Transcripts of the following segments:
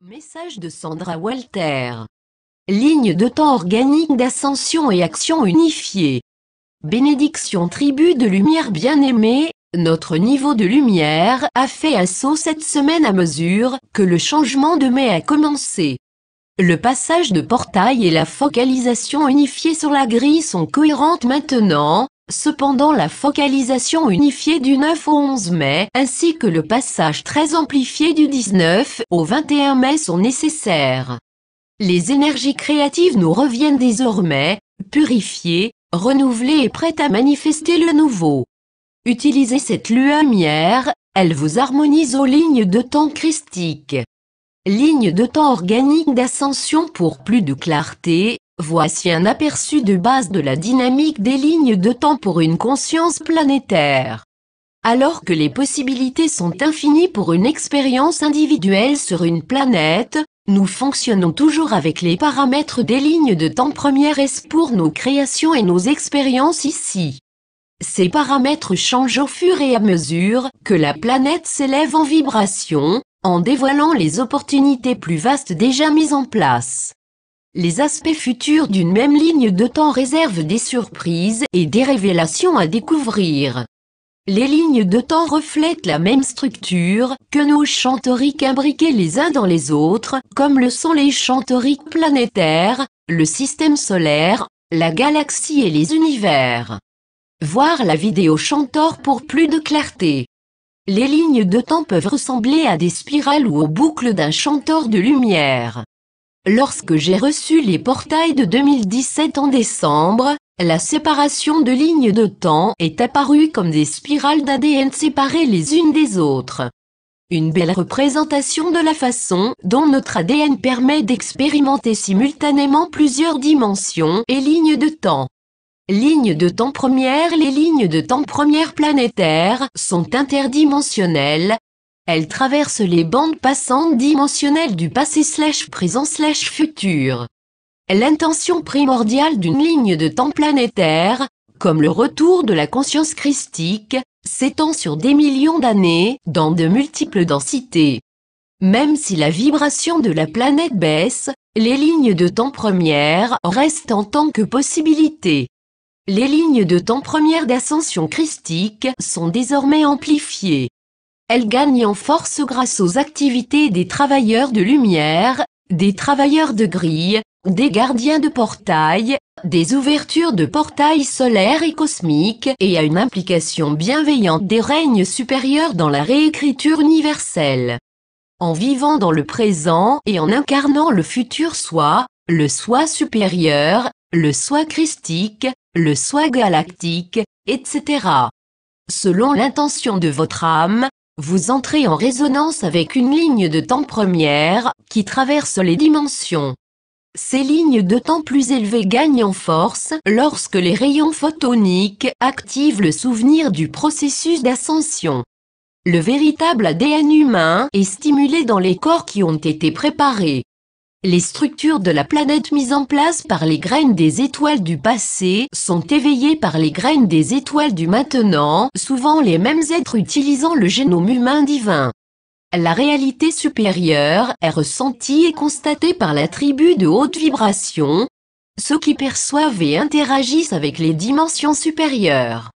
Message de Sandra Walter. Ligne de temps organique d'ascension et action unifiée. Bénédiction tribu de lumière bien-aimée, notre niveau de lumière a fait un saut cette semaine à mesure que le changement de mai a commencé. Le passage de portail et la focalisation unifiée sur la grille sont cohérentes maintenant. Cependant la focalisation unifiée du 9 au 11 mai ainsi que le passage très amplifié du 19 au 21 mai sont nécessaires. Les énergies créatives nous reviennent désormais, purifiées, renouvelées et prêtes à manifester le nouveau. Utilisez cette lumière, elle vous harmonise aux lignes de temps christiques. Ligne de temps organique d'ascension pour plus de clarté. Voici un aperçu de base de la dynamique des lignes de temps pour une conscience planétaire. Alors que les possibilités sont infinies pour une expérience individuelle sur une planète, nous fonctionnons toujours avec les paramètres des lignes de temps premières S pour nos créations et nos expériences ici. Ces paramètres changent au fur et à mesure que la planète s'élève en vibration, en dévoilant les opportunités plus vastes déjà mises en place. Les aspects futurs d'une même ligne de temps réservent des surprises et des révélations à découvrir. Les lignes de temps reflètent la même structure que nos champs toriques imbriqués les uns dans les autres, comme le sont les champs toriques planétaires, le système solaire, la galaxie et les univers. Voir la vidéo Chantor pour plus de clarté. Les lignes de temps peuvent ressembler à des spirales ou aux boucles d'un chanteur de lumière. Lorsque j'ai reçu les portails de 2017 en décembre, la séparation de lignes de temps est apparue comme des spirales d'ADN séparées les unes des autres. Une belle représentation de la façon dont notre ADN permet d'expérimenter simultanément plusieurs dimensions et lignes de temps. Lignes de temps premières. Les lignes de temps premières planétaires sont interdimensionnelles. Elles traversent les bandes passantes dimensionnelles du passé/présent/futur. L'intention primordiale d'une ligne de temps planétaire, comme le retour de la conscience christique, s'étend sur des millions d'années, dans de multiples densités. Même si la vibration de la planète baisse, les lignes de temps premières restent en tant que possibilité. Les lignes de temps premières d'ascension christique sont désormais amplifiées. Elles gagnent en force grâce aux activités des travailleurs de lumière, des travailleurs de grille, des gardiens de portail, des ouvertures de portails solaires et cosmiques et à une implication bienveillante des règnes supérieurs dans la réécriture universelle. En vivant dans le présent et en incarnant le futur soi, le soi supérieur, le soi christique, le soi galactique, etc. Selon l'intention de votre âme, vous entrez en résonance avec une ligne de temps première qui traverse les dimensions. Ces lignes de temps plus élevées gagnent en force lorsque les rayons photoniques activent le souvenir du processus d'ascension. Le véritable ADN humain est stimulé dans les corps qui ont été préparés. Les structures de la planète mises en place par les graines des étoiles du passé sont éveillées par les graines des étoiles du maintenant, souvent les mêmes êtres utilisant le génome humain divin. La réalité supérieure est ressentie et constatée par la tribu de haute vibration, ceux qui perçoivent et interagissent avec les dimensions supérieures.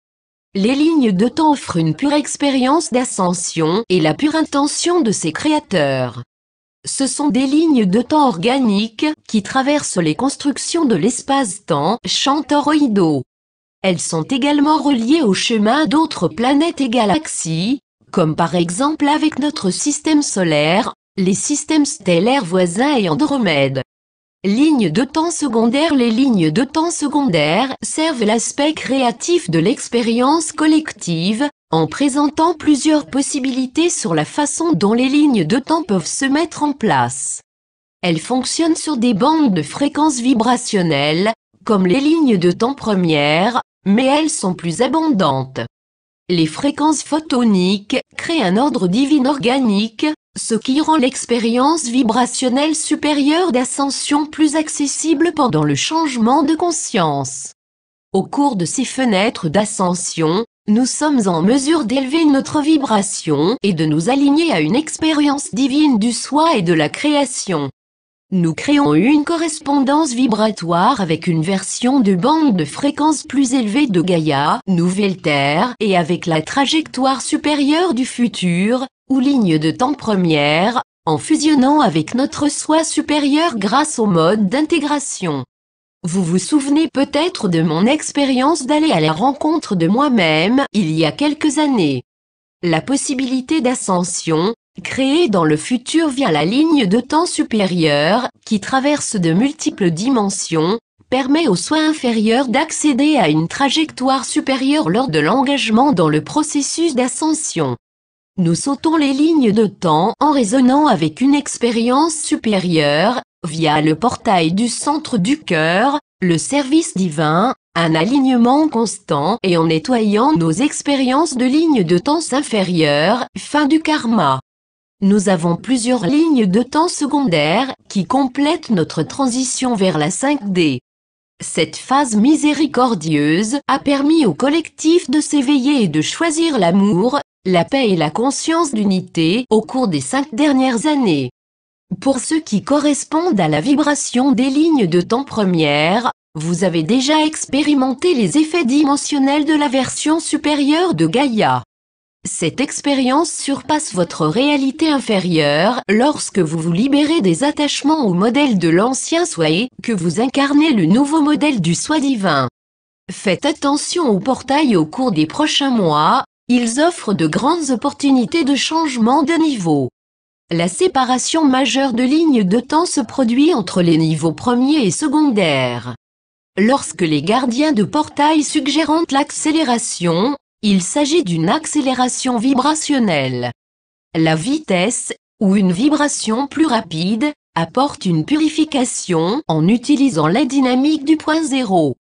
Les lignes de temps offrent une pure expérience d'ascension et la pure intention de ses créateurs. Ce sont des lignes de temps organiques qui traversent les constructions de l'espace-temps chantoroïdaux. Elles sont également reliées au chemin d'autres planètes et galaxies, comme par exemple avec notre système solaire, les systèmes stellaires voisins et Andromède. Lignes de temps secondaires. Les lignes de temps secondaires servent l'aspect créatif de l'expérience collective, en présentant plusieurs possibilités sur la façon dont les lignes de temps peuvent se mettre en place. Elles fonctionnent sur des bandes de fréquences vibrationnelles, comme les lignes de temps premières, mais elles sont plus abondantes. Les fréquences photoniques créent un ordre divin organique, ce qui rend l'expérience vibrationnelle supérieure d'ascension plus accessible pendant le changement de conscience. Au cours de ces fenêtres d'ascension, Nous sommes en mesure d'élever notre vibration et de nous aligner à une expérience divine du soi et de la création. Nous créons une correspondance vibratoire avec une version de bande de fréquence plus élevée de Gaïa, nouvelle Terre, et avec la trajectoire supérieure du futur, ou ligne de temps première, en fusionnant avec notre soi supérieur grâce au mode d'intégration. Vous vous souvenez peut-être de mon expérience d'aller à la rencontre de moi-même il y a quelques années. La possibilité d'ascension, créée dans le futur via la ligne de temps supérieure, qui traverse de multiples dimensions, permet au soi inférieur d'accéder à une trajectoire supérieure lors de l'engagement dans le processus d'ascension. Nous sautons les lignes de temps en résonnant avec une expérience supérieure, via le portail du centre du cœur, le service divin, un alignement constant et en nettoyant nos expériences de lignes de temps inférieures, fin du karma. Nous avons plusieurs lignes de temps secondaires qui complètent notre transition vers la 5D. Cette phase miséricordieuse a permis au collectif de s'éveiller et de choisir l'amour, la paix et la conscience d'unité au cours des 5 dernières années. Pour ceux qui correspondent à la vibration des lignes de temps premières, vous avez déjà expérimenté les effets dimensionnels de la version supérieure de Gaïa. Cette expérience surpasse votre réalité inférieure lorsque vous vous libérez des attachements au modèle de l'ancien soi et que vous incarnez le nouveau modèle du soi divin. Faites attention aux portails au cours des prochains mois, ils offrent de grandes opportunités de changement de niveau. La séparation majeure de lignes de temps se produit entre les niveaux premiers et secondaires. Lorsque les gardiens de portail suggèrent l'accélération, il s'agit d'une accélération vibrationnelle. La vitesse, ou une vibration plus rapide, apporte une purification en utilisant la dynamique du point zéro.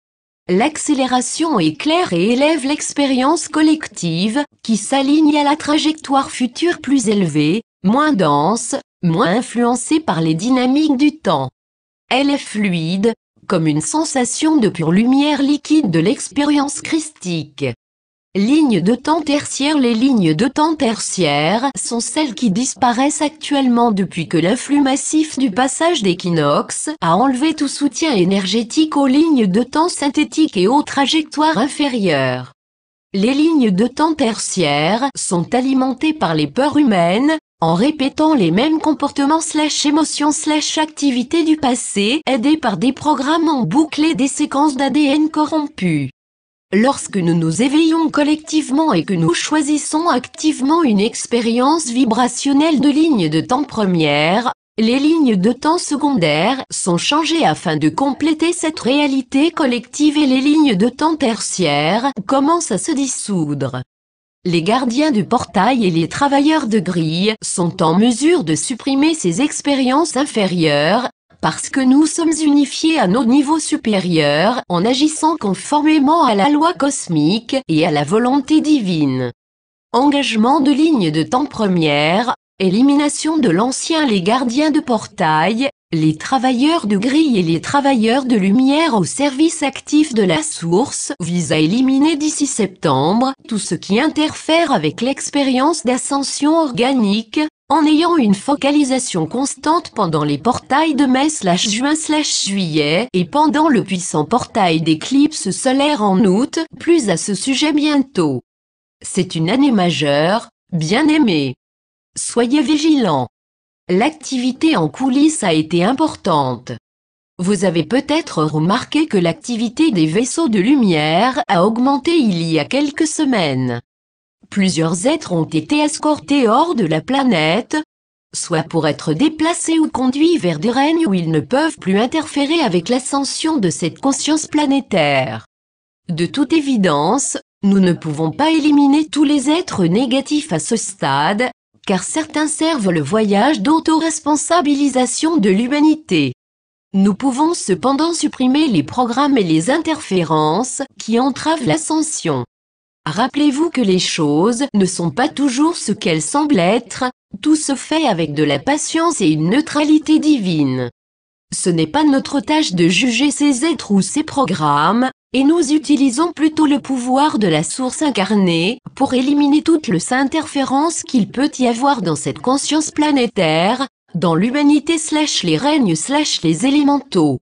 L'accélération éclaire et élève l'expérience collective, qui s'aligne à la trajectoire future plus élevée, moins dense, moins influencée par les dynamiques du temps. Elle est fluide, comme une sensation de pure lumière liquide de l'expérience christique. Lignes de temps tertiaires. Les lignes de temps tertiaires sont celles qui disparaissent actuellement depuis que l'influx massif du passage d'équinoxe a enlevé tout soutien énergétique aux lignes de temps synthétiques et aux trajectoires inférieures. Les lignes de temps tertiaires sont alimentées par les peurs humaines, en répétant les mêmes comportements/émotions/activités du passé, aidés par des programmes en boucle et des séquences d'ADN corrompus. Lorsque nous nous éveillons collectivement et que nous choisissons activement une expérience vibrationnelle de lignes de temps première, les lignes de temps secondaires sont changées afin de compléter cette réalité collective et les lignes de temps tertiaires commencent à se dissoudre. Les gardiens du portail et les travailleurs de grille sont en mesure de supprimer ces expériences inférieures, parce que nous sommes unifiés à nos niveaux supérieurs en agissant conformément à la loi cosmique et à la volonté divine. Engagement de lignes de temps première, élimination de l'ancien. Les gardiens de portail, les travailleurs de grille et les travailleurs de lumière au service actif de la source visent à éliminer d'ici septembre tout ce qui interfère avec l'expérience d'ascension organique, en ayant une focalisation constante pendant les portails de mai/juin/juillet et pendant le puissant portail d'éclipse solaire en août, plus à ce sujet bientôt. C'est une année majeure, bien-aimés. Soyez vigilants. L'activité en coulisses a été importante. Vous avez peut-être remarqué que l'activité des vaisseaux de lumière a augmenté il y a quelques semaines. Plusieurs êtres ont été escortés hors de la planète, soit pour être déplacés ou conduits vers des règnes où ils ne peuvent plus interférer avec l'ascension de cette conscience planétaire. De toute évidence, nous ne pouvons pas éliminer tous les êtres négatifs à ce stade, car certains servent le voyage d'autoresponsabilisation de l'humanité. Nous pouvons cependant supprimer les programmes et les interférences qui entravent l'ascension. Rappelez-vous que les choses ne sont pas toujours ce qu'elles semblent être, tout se fait avec de la patience et une neutralité divine. Ce n'est pas notre tâche de juger ces êtres ou ces programmes, et nous utilisons plutôt le pouvoir de la source incarnée pour éliminer toutes les interférences qu'il peut y avoir dans cette conscience planétaire, dans l'humanité / les règnes / les élémentaux.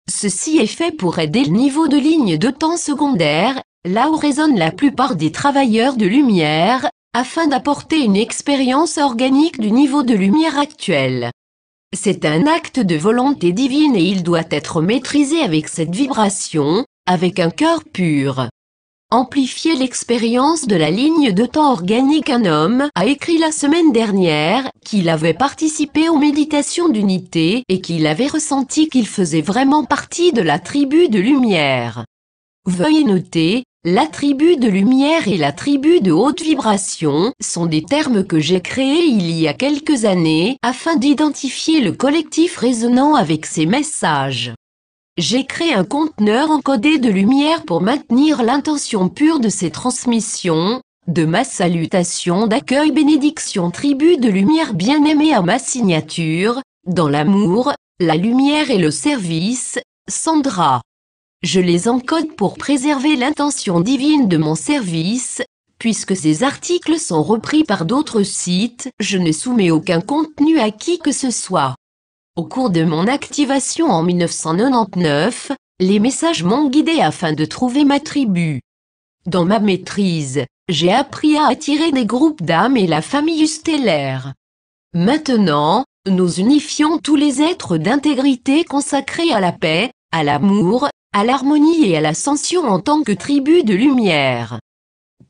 Ceci est fait pour aider le niveau de ligne de temps secondaire, là où résonnent la plupart des travailleurs de lumière, afin d'apporter une expérience organique du niveau de lumière actuel. C'est un acte de volonté divine et il doit être maîtrisé avec cette vibration, avec un cœur pur. Amplifier l'expérience de la ligne de temps organique. Un homme a écrit la semaine dernière qu'il avait participé aux méditations d'unité et qu'il avait ressenti qu'il faisait vraiment partie de la tribu de lumière. Veuillez noter, la tribu de lumière et la tribu de haute vibration sont des termes que j'ai créés il y a quelques années afin d'identifier le collectif résonnant avec ces messages. J'ai créé un conteneur encodé de lumière pour maintenir l'intention pure de ces transmissions, de ma salutation d'accueil bénédiction tribu de lumière bien-aimée à ma signature, dans l'amour, la lumière et le service, Sandra. Je les encode pour préserver l'intention divine de mon service. Puisque ces articles sont repris par d'autres sites, je ne soumets aucun contenu à qui que ce soit. Au cours de mon activation en 1999, les messages m'ont guidé afin de trouver ma tribu. Dans ma maîtrise, j'ai appris à attirer des groupes d'âmes et la famille stellaire. Maintenant, nous unifions tous les êtres d'intégrité consacrés à la paix, à l'amour, à l'harmonie et à l'ascension en tant que tribu de lumière.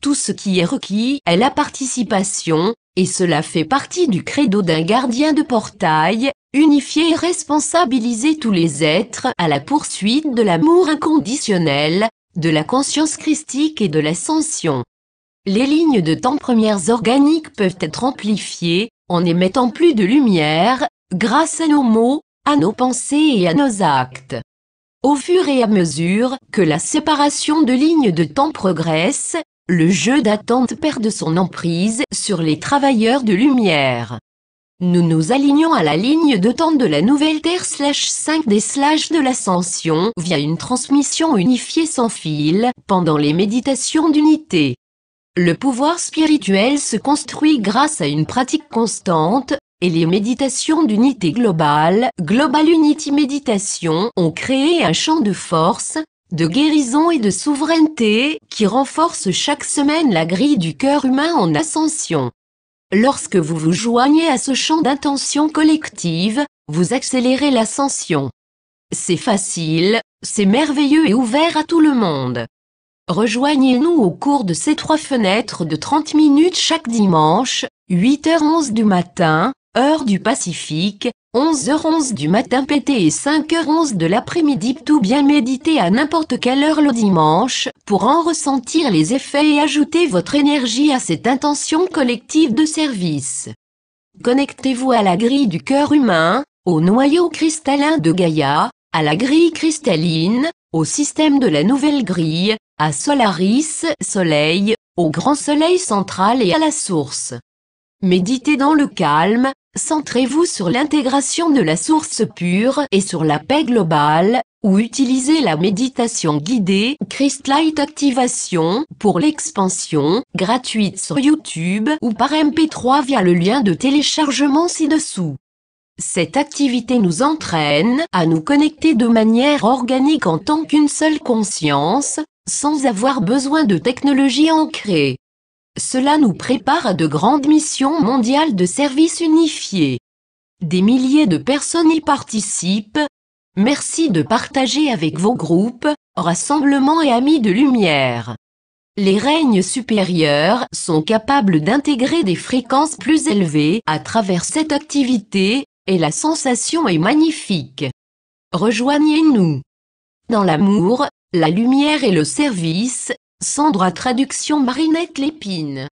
Tout ce qui est requis est la participation, et cela fait partie du credo d'un gardien de portail, unifier et responsabiliser tous les êtres à la poursuite de l'amour inconditionnel, de la conscience christique et de l'ascension. Les lignes de temps premières organiques peuvent être amplifiées, en émettant plus de lumière, grâce à nos mots, à nos pensées et à nos actes. Au fur et à mesure que la séparation de lignes de temps progresse, le jeu d'attente perd son emprise sur les travailleurs de lumière. Nous nous alignons à la ligne de temps de la nouvelle Terre / 5D / de l'ascension via une transmission unifiée sans fil pendant les méditations d'unité. Le pouvoir spirituel se construit grâce à une pratique constante, et les méditations d'unité globale, Global Unity Méditation, ont créé un champ de force, de guérison et de souveraineté qui renforce chaque semaine la grille du cœur humain en ascension. Lorsque vous vous joignez à ce champ d'intention collective, vous accélérez l'ascension. C'est facile, c'est merveilleux et ouvert à tout le monde. Rejoignez-nous au cours de ces 3 fenêtres de 30 minutes chaque dimanche, 8h11 du matin, heure du Pacifique, 11h11 du matin PT et 5h11 de l'après-midi. Tout bien méditer à n'importe quelle heure le dimanche, pour en ressentir les effets et ajouter votre énergie à cette intention collective de service. Connectez-vous à la grille du cœur humain, au noyau cristallin de Gaïa, à la grille cristalline, au système de la nouvelle grille, à Solaris, Soleil, au grand soleil central et à la source. Méditez dans le calme, centrez-vous sur l'intégration de la source pure et sur la paix globale, ou utilisez la méditation guidée Christlight Activation pour l'expansion, gratuite sur YouTube ou par MP3 via le lien de téléchargement ci-dessous. Cette activité nous entraîne à nous connecter de manière organique en tant qu'une seule conscience, sans avoir besoin de technologie ancrée. Cela nous prépare à de grandes missions mondiales de service unifié. Des milliers de personnes y participent. Merci de partager avec vos groupes, rassemblements et amis de lumière. Les règnes supérieurs sont capables d'intégrer des fréquences plus élevées à travers cette activité, et la sensation est magnifique. Rejoignez-nous. Dans l'amour, la lumière et le service, Sandra traduction Marinette Lépine.